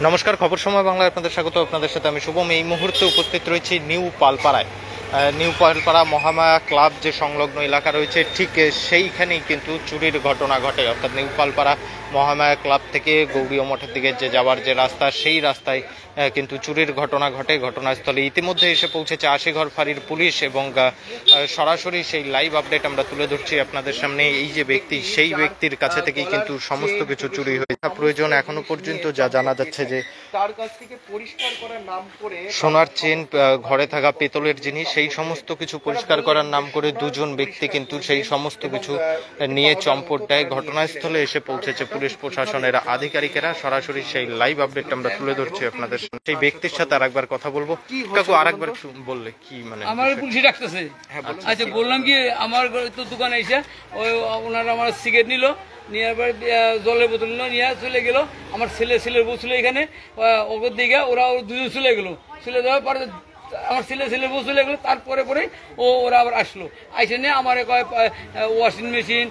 নমস্কার, খবর সময় বাংলায় আপনাদের স্বাগত। আপনাদের সাথে আমি শুভম। এই মুহূর্তে উপস্থিত রয়েছি নিউ পালপাড়ায়। নিউ পালপাড়া মহামায়া ক্লাব যে সংলগ্ন এলাকা রয়েছে, ঠিক সেইখানেই কিন্তু চুরির ঘটনা ঘটে। অর্থাৎ নিউ পালপাড়া মহামায়া ক্লাব থেকে গৌরীয় মঠের দিকে যে যাওয়ার যে রাস্তা, সেই রাস্তায় কিন্তু চুরির ঘটনা ঘটে। ঘটনাস্থলে ইতিমধ্যে এসে পৌঁছেছে আশিঘর ফাঁড়ির পুলিশ এবং সরাসরি সেই লাইভ আপডেট আমরা তুলে ধরছি আপনাদের সামনে। এই যে ব্যক্তি, সেই ব্যক্তির কাছে থেকেই কিন্তু সমস্ত কিছু চুরি হয়েছে। প্রয়োজন এখনো পর্যন্ত যা জানা যাচ্ছে যে তার কাছ থেকে পরিষ্কার করার নাম করে সোনার চেন, ঘরে থাকা পেতলের জিনিস, সেই সমস্ত কিছু পরিষ্কার করার নাম করে দুজন ব্যক্তি কিন্তু সেই সমস্ত কিছু নিয়ে চম্পট দেয়। ঘটনাস্থলে এসে পৌঁছেছে পুলিশ প্রশাসনের আধিকারিকেরা। সরাসরি সেই লাইভ আপডেট আমরা তুলে ধরছি আপনাদের সামনে। সেই ব্যক্তির সাথে আরেকবার কথা বলবো। কাকু, আরেকবার বললে কি মানে আমার পুলিশে ডাকতেছে। আচ্ছা, বললাম কি, আমার তো দোকানে এসে ওনারা আমার সিগারেট নিল, নিয়ে আবার জলের বোতল নিল, নিয়ে চলে গেল। আমার ছেলের বউ ছিল এখানে, ওর দিকে ওরা দুজন চলে গেলো। চলে যাওয়ার পরে আমার ছেলের বউ চলে গেলো। তারপরে ওরা আবার আসলো, আইসে নিয়ে আমার কয় ওয়াশিং মেশিন,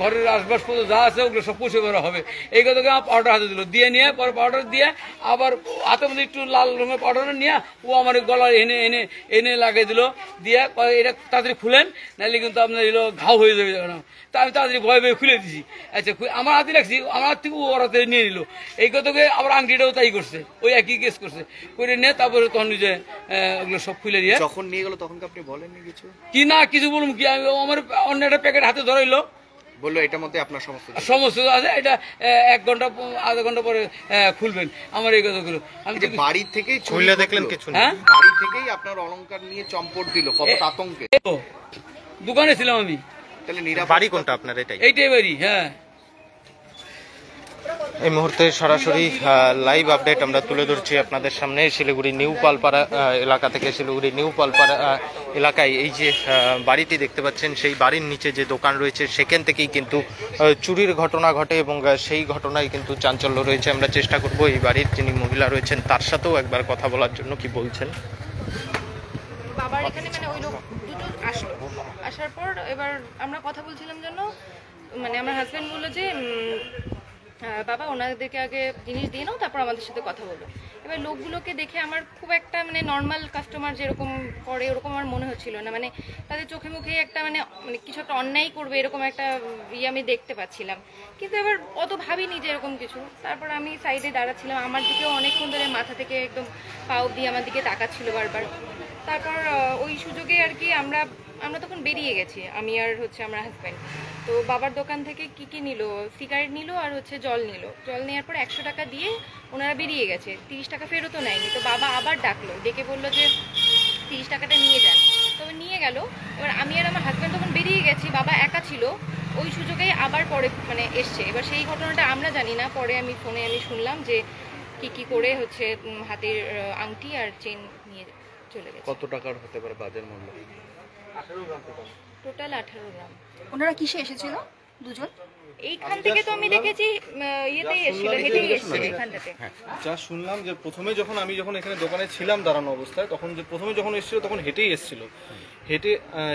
ঘরের আসবাবপত্র যা আছে ওগুলো সব পরিষ্কার করা হবে। এই কথাকে আমার পাউডার হাতে দিল, দিয়ে নিয়ে পরে পাউডার দিয়ে আবার হাতের মধ্যে একটু লাল রঙের পাউডার নিয়ে ও আমার গলায় এনে লাগিয়ে দিল। দিয়ে এটা তাড়াতাড়ি খুলেন, নাহলে কিন্তু আপনার এলো ঘাও হয়ে যাবে। তা আমি তাড়াতাড়ি ভয়ে খুলে দিছি। আচ্ছা, আমার হাতে রাখছি, আমার হাত থেকে ওর হাতে নিয়ে নিল। এই কথাকে আবার আংটিটাও তাই করছে, ওই একই কেস করছে। করে নিয়ে তারপরে তখন নিজে ওগুলো সব খুলে দিয়ে যখন নিয়ে গেল তখন আপনি বলেননি কিছু? কি না কিছু বলুন কি, আমি আমার অন্য একটা প্যাকেট হাতে ধরাইলো, বললো এটার মধ্যে আপনার সমস্ত আছে, এটা 1 ঘন্টা আধা ঘন্টা পরে খুলবেন। আমার এই কথাগুলো আমি বাড়ি থেকেই খুলে দেখলেন কিছু? হ্যাঁ, বাড়ি থেকেই আপনার অলংকার নিয়ে চম্পট দিল, কত আতঙ্কে। দোকানে ছিলাম আমি। তাহলে বাড়ি কোনটা আপনার? এইটাই বাড়ি। হ্যাঁ, এই মুহূর্তে সরাসরি লাইভ আপডেট আমরা তুলে ধরছি আপনাদের সামনে শিলিগুড়ি নিউ পালপাড়া এলাকা থেকে। শিলিগুড়ি নিউ পালপাড়া এলাকায় এই যে বাড়িটি দেখতে পাচ্ছেন, সেই বাড়ির নিচে যে দোকান রয়েছে, সেখান থেকেই কিন্তু চুরির ঘটনা ঘটে এবং সেই ঘটনায় কিন্তু চাঞ্চল্য রয়েছে। আমরা চেষ্টা করব এই বাড়ির যিনি মহিলা রয়েছেন তার সাথেও একবার কথা বলার জন্য। কি বলছেন? বাবার এখানে মানে ওই লোক দুটো আসলো, আসার পর এবার আমরা কথা বলছিলাম জন্য মানে আমার হাজব্যান্ড বললো যে বাবা ওনাদেরকে আগে জিনিস দিয়ে নাও, তারপর আমাদের সাথে কথা বলবো। এবার লোকগুলোকে দেখে আমার খুব একটা মানে নর্মাল কাস্টমার যেরকম করে ওরকম আমার মনে হচ্ছিল না। মানে তাদের চোখে মুখে একটা মানে কিছু একটা অন্যায় করবে এরকম একটা আমি দেখতে পাচ্ছিলাম, কিন্তু এবার অত ভাবিনি যে এরকম কিছু। তারপর আমি সাইডে দাঁড়াচ্ছিলাম, আমার দিকেও অনেকক্ষণ ধরে মাথা থেকে একদম পাও দিয়ে আমার দিকে তাকাচ্ছিল বারবার। তারপর ওই সুযোগে আর কি আমরা তখন বেরিয়ে গেছি, আমি আর আমার হাজব্যান্ড। তো বাবার দোকান থেকে কি নিল, সিগারেট নিল আর জল নিল। জল নেওয়ার পর 100 টাকা দিয়ে ওনারা বেরিয়ে গেছে, 30 টাকা ফেরতও নেয়নি। তো বাবা আবার ডাকলো, ডেকে বললো যে 30 টাকাটা নিয়ে যান। তবে নিয়ে গেল। এবার আমি আর আমার হাজব্যান্ড তখন বেরিয়ে গেছি, বাবা একা ছিল। ওই সুযোগেই আবার পরে মানে এসছে। এবার সেই ঘটনাটা আমরা জানি না, পরে আমি ফোনে শুনলাম যে কি করে হাতের আংটি আর চেন নিয়ে চলে গেছে। কত টাকার হতে পারে বাজার মূল্য? 18 গ্রাম টোটাল 18 গ্রাম। ওনারা কিসে এসেছিল দুজন? এইখান থেকে তো আমি দেখেছি ইয়েতেই এসেছিল, হেঁটেই এসেছিল এখানটাতে। যা শুনলাম যে প্রথমে যখন এখানে দোকানে ছিলাম দাঁড়ানো অবস্থায়, তখন যে প্রথমে যখন এসেছিল তখন হেঁটেই এসেছিল।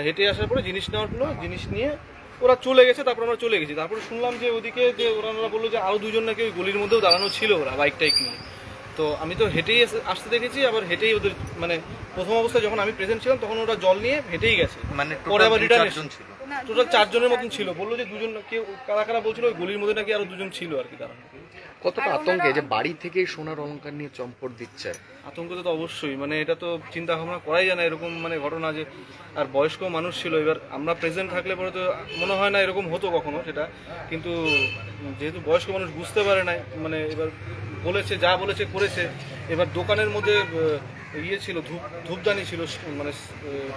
হেঁটে আসার পরে জিনিস নেওয়ার পর জিনিস নিয়ে ওরা চলে গেছে। তারপর আমরা চলে গেছি। তারপরে শুনলাম যে ওদিকে যে ওরা বললো যে আরও দুজন নাকি ওই গলির মধ্যেও দাঁড়ানো ছিল, ওরা বাইক টাইক নিয়ে। তো আমি তো হেঁটেই আসতে দেখেছি, আবার হেঁটেই ওদের মানে প্রথম অবস্থায় যখন আমি প্রেজেন্ট ছিলাম তখন ওরা জল নিয়ে হেঁটেই গেছে। মানে পরে আবার রিটার্ন ছিল, টোটাল 4 জনের মতন ছিল। বললো যে দুজন, কেউ কারা বলছিল ওই গলির মধ্যে নাকি আরো দুজন ছিল আর কি দাঁড়ানো। কতটা আতঙ্কে যে বাড়ি থেকেই সোনার অলংকার নিয়ে চম্পট দিচ্ছে? আতঙ্ক তো অবশ্যই, মানে এটা তো চিন্তা ভাবনা করাই যায় না এরকম মানে ঘটনা। যে আর বয়স্ক মানুষ ছিল, এবার আমরা প্রেজেন্ট থাকলে পরে তো মনে হয় না এরকম হতো কখনো সেটা, কিন্তু যেহেতু বয়স্ক মানুষ বুঝতে পারে না, মানে এবার বলেছে, যা বলেছে করেছে। এবার দোকানের মধ্যে ছিল ধূপদানি ছিল মানে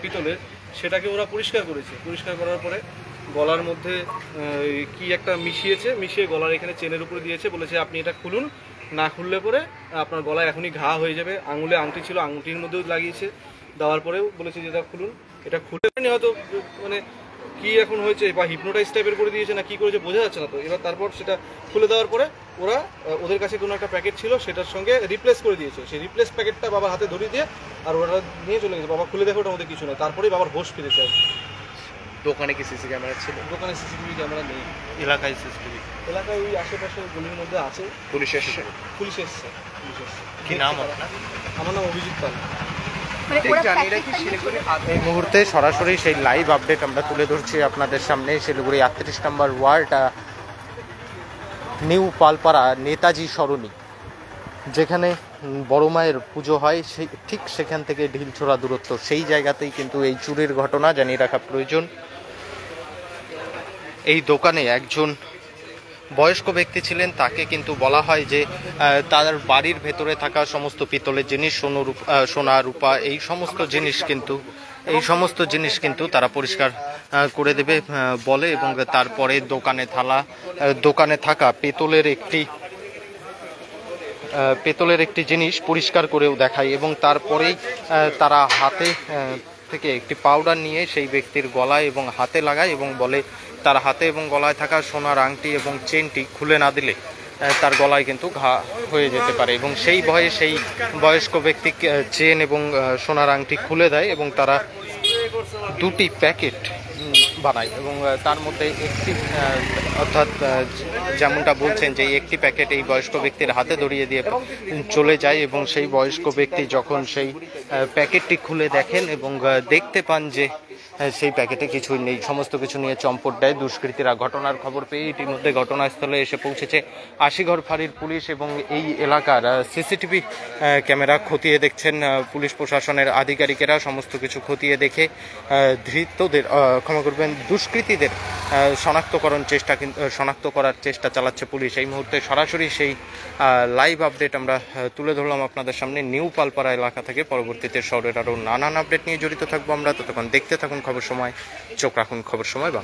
পিতলের, সেটাকে ওরা পরিষ্কার করেছে। পরিষ্কার করার পরে গলার মধ্যে কি একটা মিশিয়ে গলার এখানে চেনের উপরে দিয়েছে। বলেছে আপনি এটা খুলুন, না খুললে পরে আপনার গলায় এখনই ঘা হয়ে যাবে। আঙুলে আংটি ছিল, আংটির মধ্যেও লাগিয়েছে। দেওয়ার পরেও বলেছে যে এটা খুলুন। এটা খুলে হয়তো মানে কি এখন হয়েছে, বা হিপনোটাইজ টাইপের করে দিয়েছে না কি করেছে বোঝা যাচ্ছে না। তো এবার তারপর সেটা খুলে দেওয়ার পরে ওরা ওদের কাছে কোনো একটা প্যাকেট ছিল, সেটার সঙ্গে রিপ্লেস করে দিয়েছে। সেই রিপ্লেস প্যাকেটটা বাবার হাতে ধরিয়ে দিয়ে আর ওরা নিয়ে চলে গেছে। বাবা খুলে দেখো ওটার মধ্যে কিছু নয়। তারপরেই বাবার হোশ ফিরেছে। দোকানে কি সিসি ক্যামেরা ছিল? দোকানে সিসিটিভি ক্যামেরা নেই। এলাকায় সিসিটিভি এলাকায় ওই আশেপাশে গলির মধ্যে আছে। পুলিশ এসেছে? পুলিশ এসছে। কি নাম আপনার? আমার নাম অভিজিৎ পাল। মানে ওরা practice এই মুহূর্তে সরাসরি সেই লাইভ আপডেট আমরা তুলে ধরছি আপনাদের সামনে। শিলিগুড়ি 38 নম্বর ওয়ার্ড, নিউ পালপাড়া নেতাজি সরণি, যেখানে বড় মায়ের পুজো হয়, সেই ঠিক সেখান থেকে ঢিলছোড়া দূরত্ব, সেই জায়গাতেই কিন্তু এই চুরির ঘটনা জানিয়ে রাখা প্রয়োজন। এই দোকানে একজন বয়স্ক ব্যক্তি ছিলেন, তাকে কিন্তু বলা হয় যে তার বাড়ির ভেতরে থাকা সমস্ত পিতলের জিনিস, সোনা রূপা এই সমস্ত জিনিস কিন্তু তারা পরিষ্কার করে দেবে বলে, এবং তারপরে দোকানে থাকা পেতলের একটি জিনিস পরিষ্কার করেও দেখায়, এবং তারপরেই তারা হাতে থেকে একটি পাউডার নিয়ে সেই ব্যক্তির গলায় এবং হাতে লাগায় এবং বলে তার হাতে এবং গলায় থাকা সোনার আংটি এবং চেনটি খুলে না দিলে তার গলায় কিন্তু ঘা হয়ে যেতে পারে, এবং সেই ভয়ে সেই বয়স্ক ব্যক্তি চেন এবং সোনার আংটি খুলে দেয়, এবং তারা দুটি প্যাকেট বানায়, এবং তার মধ্যে একটি অর্থাৎ যেমনটা বলছেন যে একটি প্যাকেট এই বয়স্ক ব্যক্তির হাতে ধরিয়ে দিয়ে চলে যায়, এবং সেই বয়স্ক ব্যক্তি যখন সেই প্যাকেটটি খুলে দেখেন এবং দেখতে পান যে সেই প্যাকেটে কিছুই নেই, সমস্ত কিছু নিয়ে চম্পট দেয় দুষ্কৃতীরা। ঘটনার খবর পেয়ে ইতিমধ্যে ঘটনাস্থলে এসে পৌঁছেছে আশিঘর ফাঁড়ির পুলিশ, এবং এই এলাকার সিসিটিভি ক্যামেরা খতিয়ে দেখছেন পুলিশ প্রশাসনের আধিকারিকেরা। সমস্ত কিছু খতিয়ে দেখে দুষ্কৃতীদের শনাক্ত করার চেষ্টা চালাচ্ছে পুলিশ। এই মুহূর্তে সরাসরি সেই লাইভ আপডেট আমরা তুলে ধরলাম আপনাদের সামনে নিউ পালপাড়া এলাকা থেকে। পরবর্তীতে শহরের আরও নানান আপডেট নিয়ে জড়িত থাকবো আমরা। ততক্ষণ দেখতে থাকুন খবর সময়, চোখ রাখুন খবর সময় বাংলা।